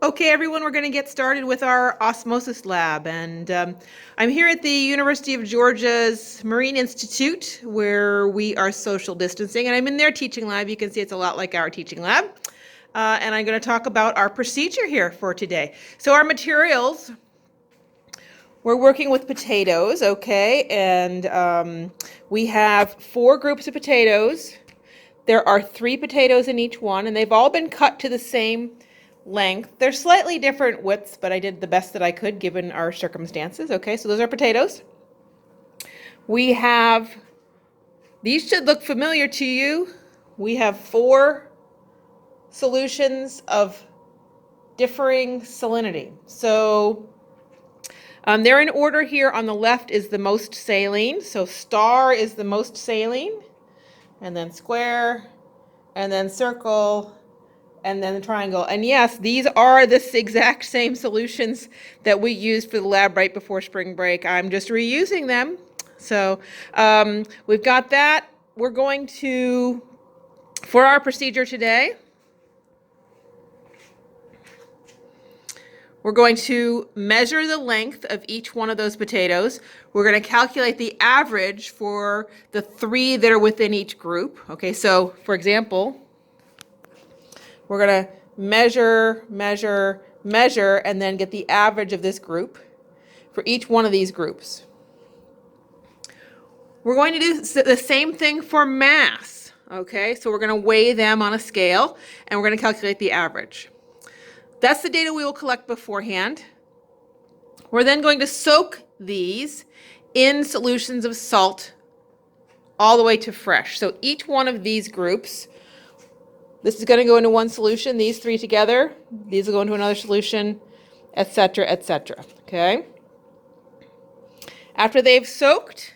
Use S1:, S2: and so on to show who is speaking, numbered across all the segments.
S1: Okay, everyone, we're going to get started with our Osmosis Lab. And I'm here at the University of Georgia's Marine Institute, where we are social distancing. And I'm in their teaching lab. You can see it's a lot like our teaching lab. And I'm going to talk about our procedure here for today. So our materials, we're working with potatoes, okay? And we have 4 groups of potatoes. There are 3 potatoes in each one, and they've all been cut to the same length. They're slightly different widths, but I did the best that I could given our circumstances. Okay, so those are potatoes. We have, these should look familiar to you. We have 4 solutions of differing salinity. So they're in order here. On the left is the most saline. So star is the most saline, and then square, and then circle, and then the triangle. And yes, these are the exact same solutions that we used for the lab right before spring break. I'm just reusing them. So we've got that. We're going to, for our procedure today, we're going to measure the length of each one of those potatoes. We're going to calculate the average for the 3 that are within each group. Okay, so for example, we're going to measure, and then get the average of this group for each one of these groups. We're going to do the same thing for mass. Okay, so we're going to weigh them on a scale, and we're going to calculate the average. That's the data we will collect beforehand. We're then going to soak these in solutions of salt all the way to fresh. So each one of these groups, this is going to go into one solution, these 3 together, these will go into another solution, etc., etc. Okay? After they've soaked,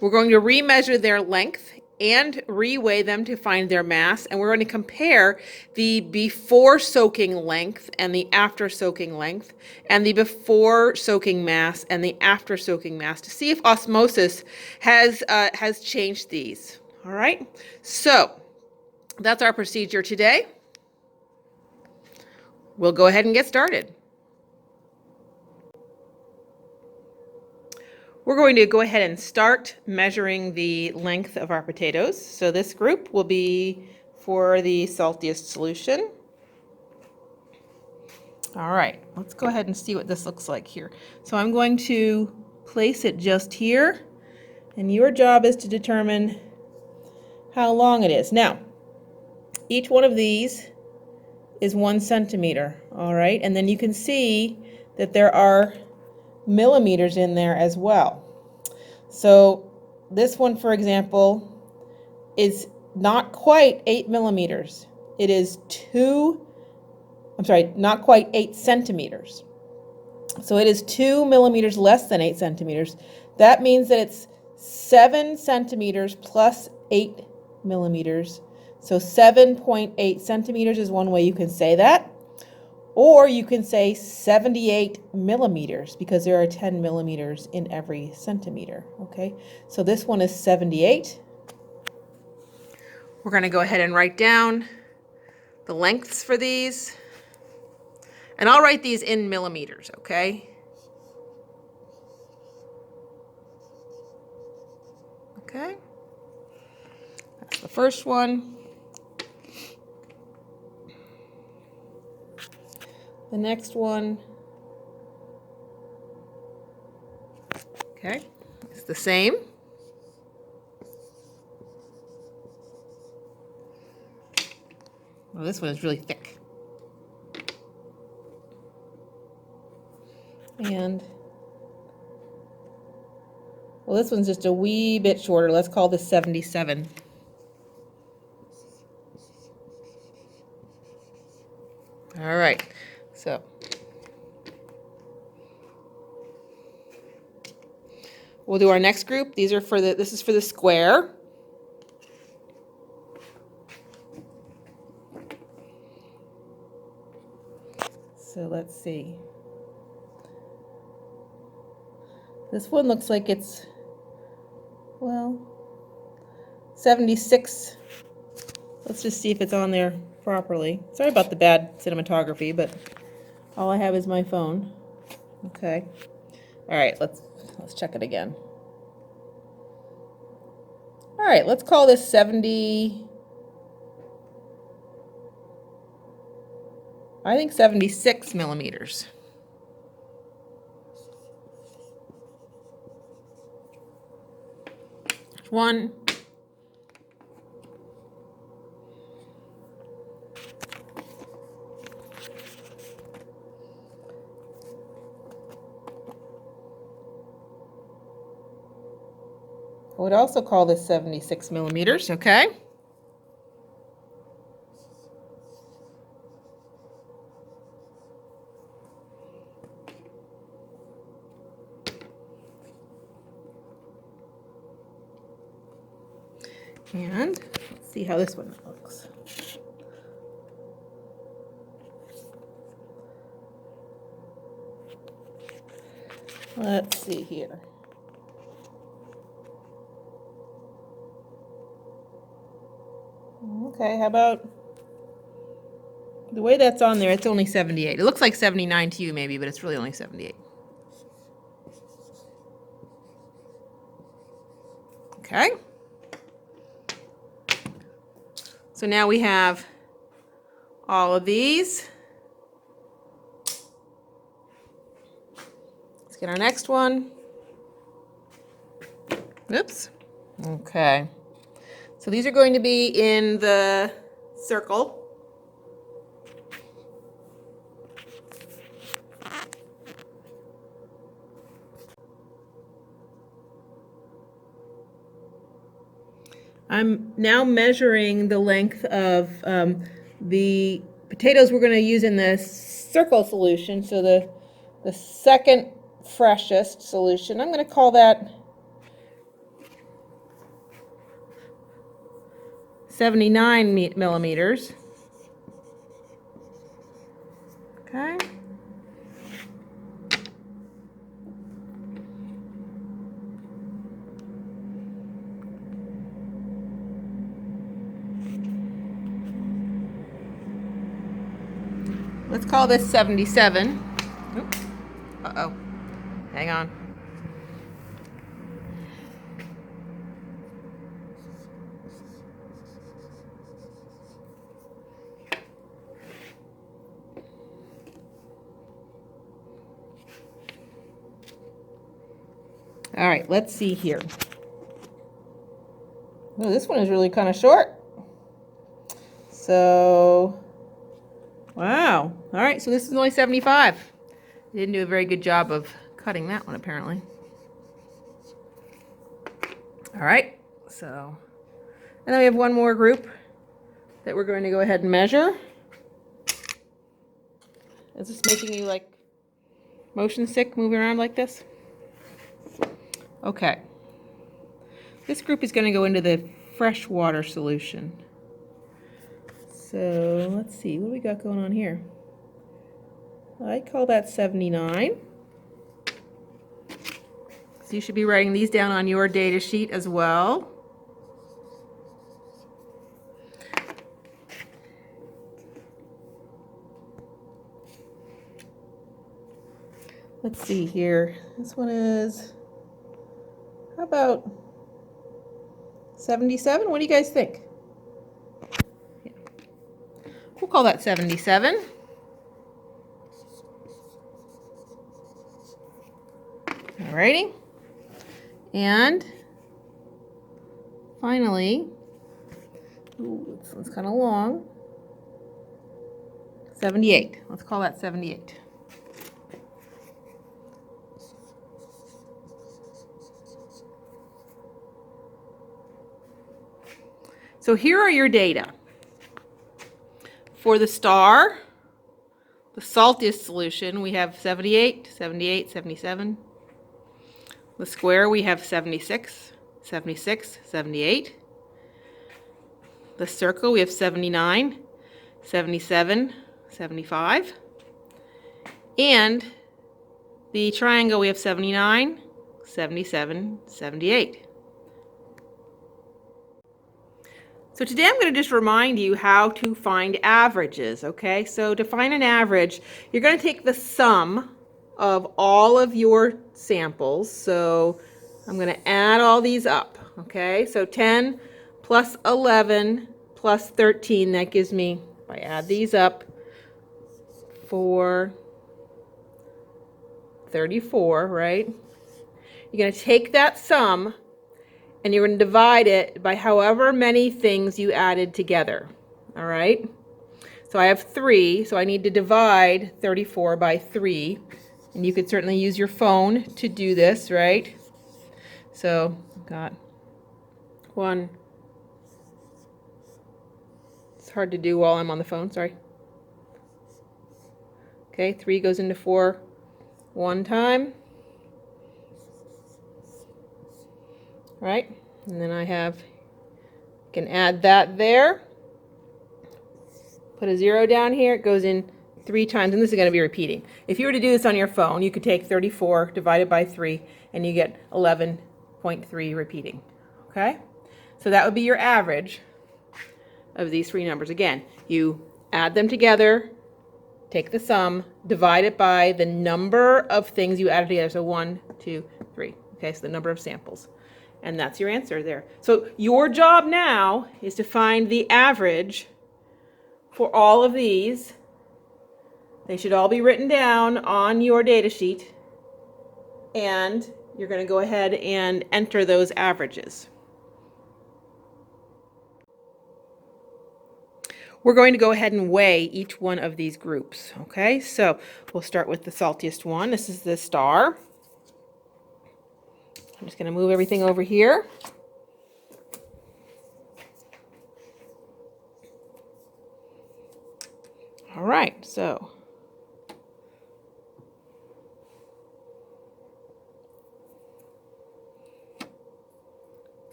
S1: we're going to remeasure their length and reweigh them to find their mass, and we're going to compare the before soaking length and the after soaking length, and the before soaking mass and the after soaking mass to see if osmosis has changed these. All right? So that's our procedure today. We'll go ahead and get started. We're going to go ahead and start measuring the length of our potatoes. So this group will be for the saltiest solution. All right, let's go ahead and see what this looks like here. So I'm going to place it just here, and your job is to determine how long it is. Now, each one of these is 1 centimeter, all right? And then you can see that there are millimeters in there as well. So this one, for example, is not quite 8 millimeters. It is not quite 8 centimeters. So it is 2 millimeters less than 8 centimeters. That means that it's 7 centimeters plus 8 millimeters. So 7.8 centimeters is one way you can say that. Or you can say 78 millimeters because there are 10 millimeters in every centimeter. Okay, so this one is 78. We're going to go ahead and write down the lengths for these. And I'll write these in millimeters, okay? Okay. That's the first one. The next one, okay, it's the same. Well, this one is really thick. And, well, this one's just a wee bit shorter. Let's call this 77. All right. So we'll do our next group. These are for this is for the square. So let's see. This one looks like it's, well, 76. Let's just see if it's on there. properly. Sorry about the bad cinematography, but all I have is my phone. Okay. All right, let's check it again. All right, let's call this 70. I think 76 millimeters. One. I would also call this 76 millimeters, okay? And let's see how this one looks. Let's see here. Okay, how about the way that's on there, it's only 78. It looks like 79 to you maybe, but it's really only 78. Okay. So now we have all of these. Let's get our next one. Oops. Okay. So these are going to be in the circle. I'm now measuring the length of the potatoes we're going to use in the circle solution. So the second freshest solution, I'm going to call that 79 millimeters. Okay. Let's call this 77. Oops. Uh-oh. Hang on. All right, let's see here. Oh, this one is really kind of short. So, wow. All right, so this is only 75. They didn't do a very good job of cutting that one, apparently. All right, so, and then we have one more group that we're going to go ahead and measure. Is this making you like motion sick, moving around like this? Okay. This group is going to go into the freshwater solution. So let's see, what do we got going on here? I call that 79. So you should be writing these down on your data sheet as well. Let's see here. This one is, how about 77? What do you guys think? Yeah. We'll call that 77. Alrighty. And finally, ooh, this one's kind of long. 78. Let's call that 78. So here are your data. For the star, the saltiest solution, we have 78, 78, 77. The square, we have 76, 76, 78. The circle, we have 79, 77, 75. And the triangle, we have 79, 77, 78. So today I'm going to just remind you how to find averages, okay? So to find an average, you're going to take the sum of all of your samples. So I'm going to add all these up, okay? So 10 plus 11 plus 13, that gives me, if I add these up, 34, right? You're going to take that sum and you're going to divide it by however many things you added together, all right? So I have 3, so I need to divide 34 by 3. And you could certainly use your phone to do this, right? So I've got 1. It's hard to do while I'm on the phone, sorry. Okay, 3 goes into 4 one time. Right? And then I can add that there. Put a 0 down here. It goes in 3 times, and this is going to be repeating. If you were to do this on your phone, you could take 34 divided by 3, and you get 11.3 repeating. Okay? So that would be your average of these 3 numbers. Again, you add them together, take the sum, divide it by the number of things you added together. So 1, 2, 3. Okay, so the number of samples. And that's your answer there. So your job now is to find the average for all of these. They should all be written down on your data sheet. And you're going to go ahead and enter those averages. We're going to go ahead and weigh each one of these groups. Okay, so we'll start with the saltiest one. This is the star. I'm just going to move everything over here. All right, so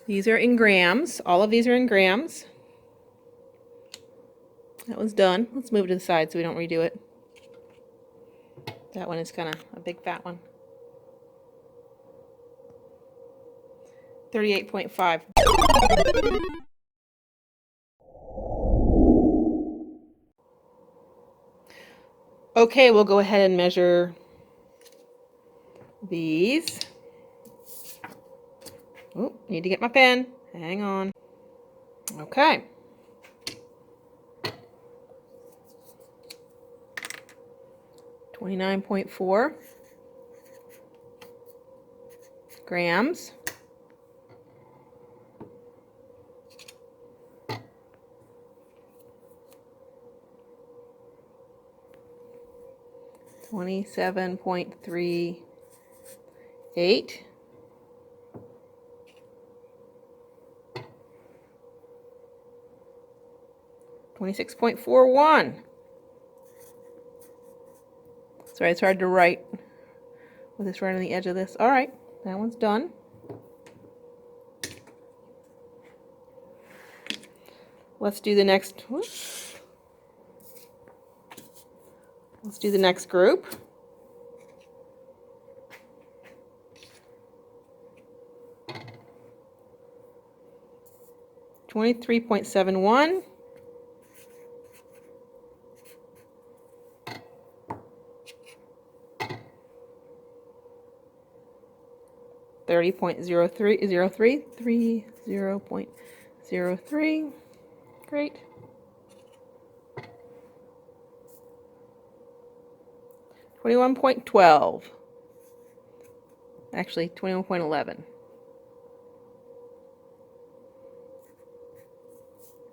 S1: these are in grams. All of these are in grams. That one's done. Let's move it to the side so we don't redo it. That one is kind of a big fat one. 38.5. Okay, we'll go ahead and measure these. Oh, need to get my pen. Hang on. Okay. $29.4 grams. $27.38. 26.41. Sorry, it's hard to write with this right on the edge of this. All right, that one's done. Let's do the next. Whoops. Let's do the next group. $23.71. $30.03. Great. 21.12. Actually, 21.11.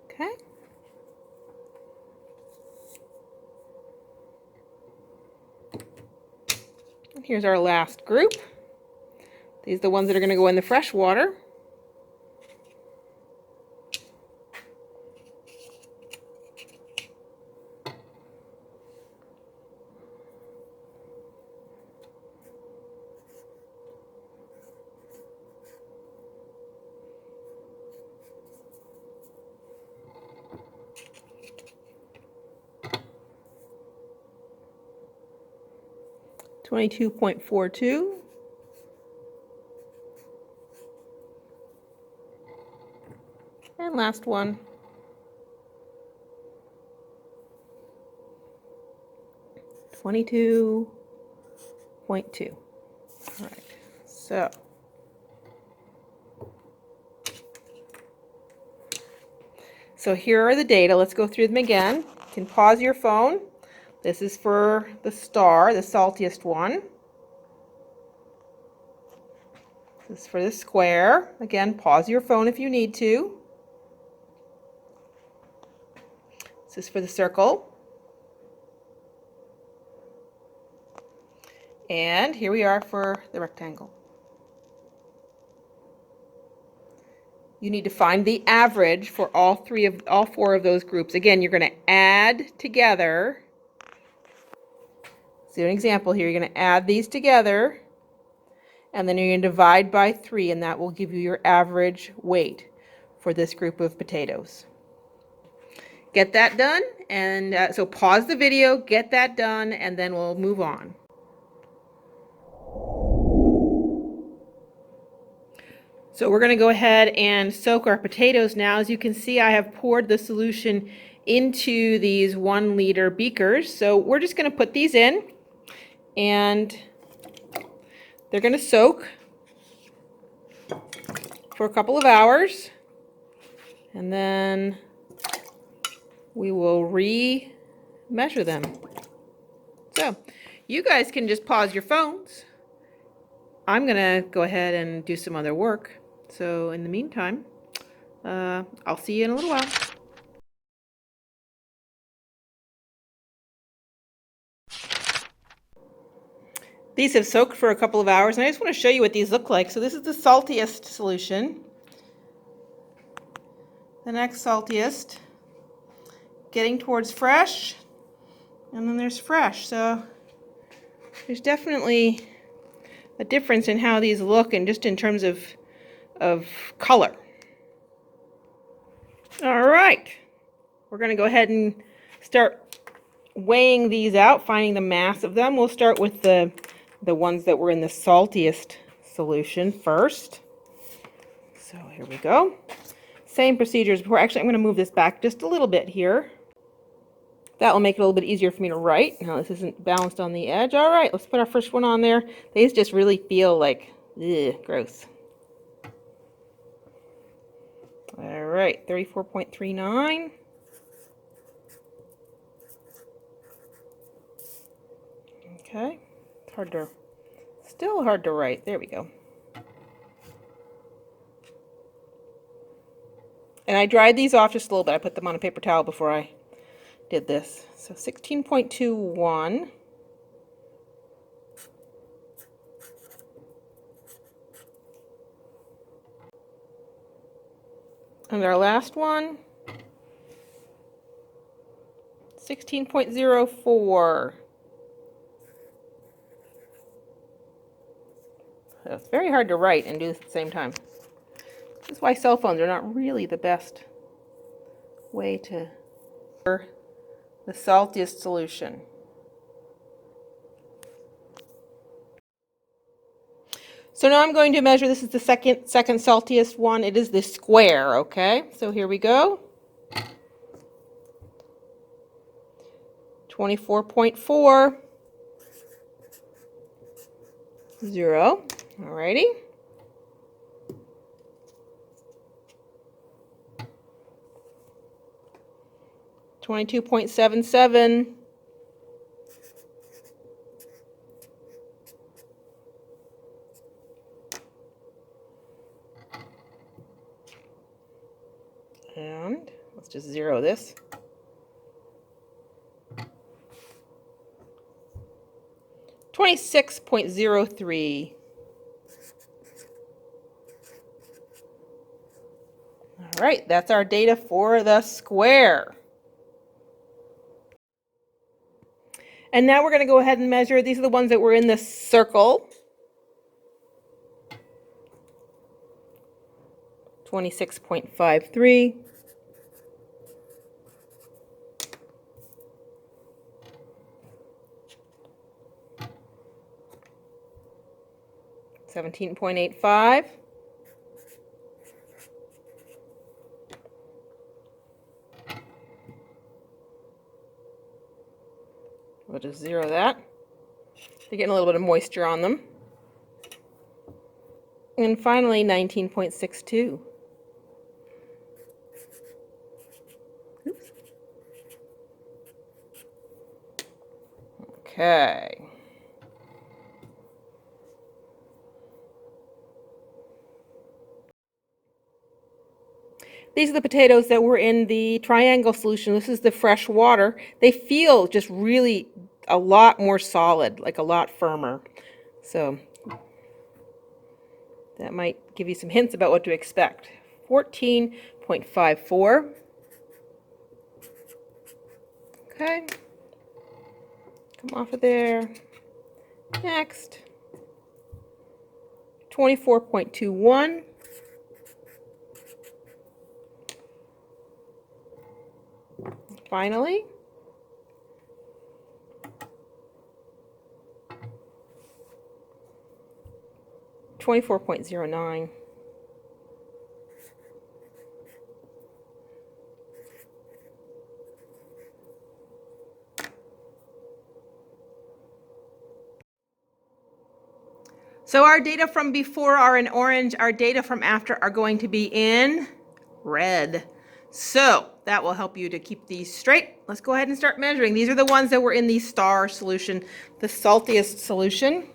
S1: Okay. And here's our last group. These are the ones that are going to go in the fresh water. $22.42. last one. $22.2. All right, so here are the data. Let's go through them again. You can pause your phone. This is for the star, the saltiest one. This is for the square. Again, pause your phone if you need to. This is for the circle. And here we are for the rectangle. You need to find the average for all four of those groups. Again, you're going to add together. So an example here, you're going to add these together, and then you're going to divide by 3, and that will give you your average weight for this group of potatoes. Get that done, and so pause the video, get that done, and then we'll move on. So we're going to go ahead and soak our potatoes now. As you can see, I have poured the solution into these 1-liter beakers. So we're just going to put these in, and they're going to soak for a couple of hours, and then we will re-measure them. So you guys can just pause your phones. I'm going to go ahead and do some other work. So in the meantime, I'll see you in a little while. These have soaked for a couple of hours, and I just want to show you what these look like. So this is the saltiest solution. The next saltiest, getting towards fresh, and then there's fresh. So there's definitely a difference in how these look, and just in terms of color. All right, we're going to go ahead and start weighing these out, finding the mass of them. We'll start with the ones that were in the saltiest solution first. So here we go. Same procedures before. Actually, I'm going to move this back just a little bit here. That will make it a little bit easier for me to write. Now this isn't balanced on the edge. All right, let's put our first one on there. These just really feel like, gross. All right, 34.39. Okay, still hard to write. There we go. And I dried these off just a little bit. I put them on a paper towel before I did this. So 16.21. And our last one, 16.04. So it's very hard to write and do this at the same time. This is why cell phones are not really the best way to the saltiest solution. So now I'm going to measure, this is the second saltiest one. It is the square, okay? So here we go. 24.4. 0. Alrighty. 22.77. And let's just zero this. 26.03. All right, that's our data for the square. And now we're going to go ahead and measure. These are the ones that were in the circle. 26.53. $17.85. we'll just 0 that. They're getting a little bit of moisture on them. And finally, 19.62. Oops. Okay. These are the potatoes that were in the triangle solution. This is the fresh water. They feel just really a lot more solid, like a lot firmer. So that might give you some hints about what to expect. 14.54. Okay. Come off of there. Next. 24.21. Finally. 24.09. So our data from before are in orange, our data from after are going to be in red. So that will help you to keep these straight. Let's go ahead and start measuring. These are the ones that were in the star solution, the saltiest solution.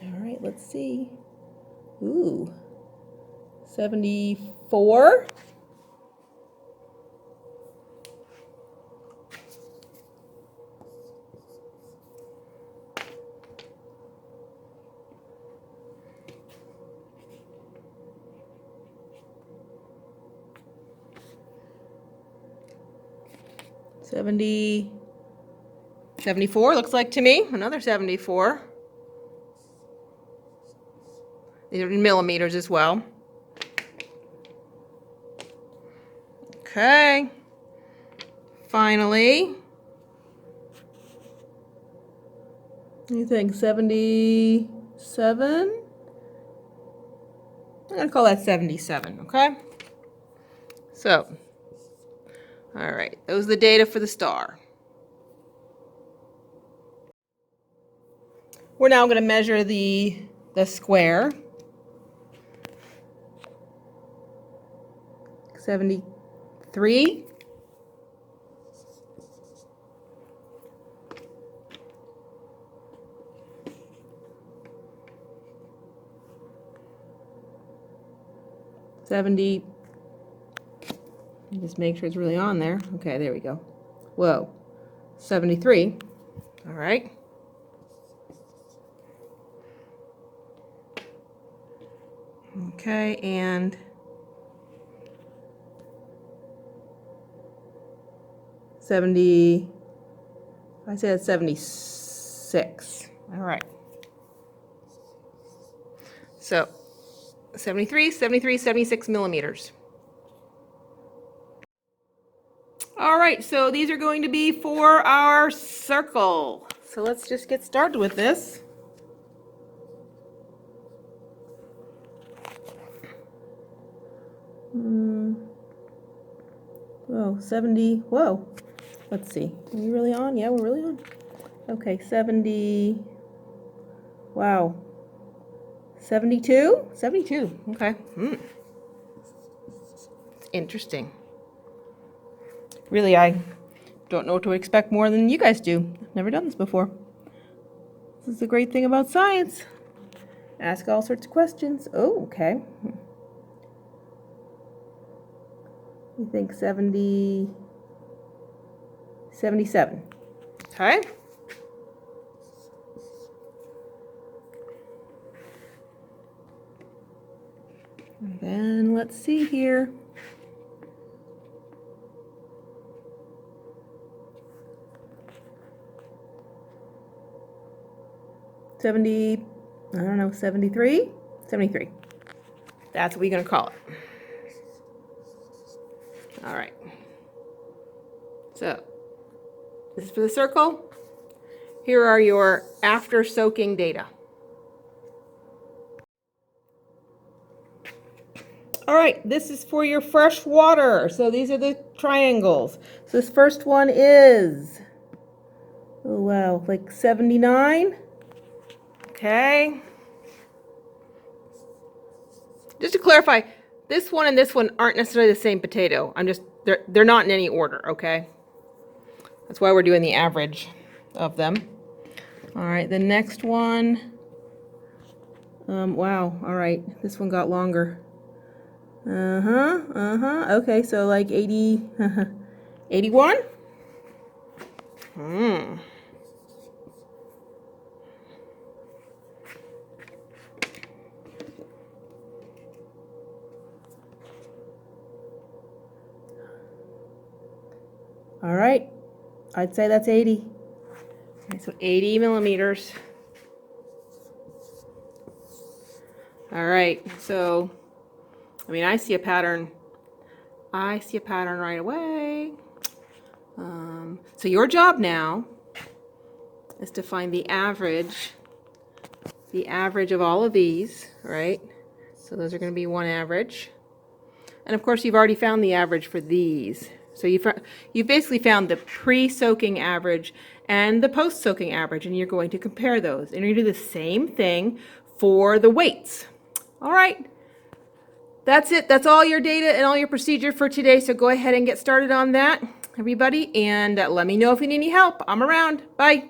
S1: All right, let's see. Ooh, 74. $74 looks like to me. Another 74. These are in millimeters as well. Okay. Finally, you think 77? I'm gonna call that 77, okay? So, all right, those are the data for the star. We're now gonna measure the square. 73. Just make sure it's really on there. Okay, there we go. Whoa, 73. All right. Okay, and I said 76. All right. So 73, 76 millimeters. All right, so these are going to be for our circle. So let's just get started with this. Whoa, 70, whoa. Let's see, are we really on? Yeah, we're really on. Okay, 70, wow. 72? 72, okay. Interesting. Really, I don't know what to expect more than you guys do. I've never done this before. This is the great thing about science. Ask all sorts of questions. Oh, okay. You think 77. Okay. And then let's see here. I don't know, 73? 73. That's what we're going to call it. All right. So this is for the circle. Here are your after soaking data. All right, this is for your fresh water. So these are the triangles. So this first one is, oh wow, like 79. Okay. Just to clarify, this one and this one aren't necessarily the same potato. They're not in any order, okay? That's why we're doing the average of them. All right, the next one. Wow, all right, this one got longer. Okay, so like 80, 81? All right, I'd say that's 80. Okay, so 80 millimeters. All right, so, I mean, I see a pattern. I see a pattern right away. So your job now is to find the average of all of these, right? So those are going to be one average. And of course, you've already found the average for these. So you've basically found the pre-soaking average and the post-soaking average, and you're going to compare those. And you're going to do the same thing for the weights. All right. That's it. That's all your data and all your procedure for today. So go ahead and get started on that, everybody. And let me know if you need any help. I'm around. Bye.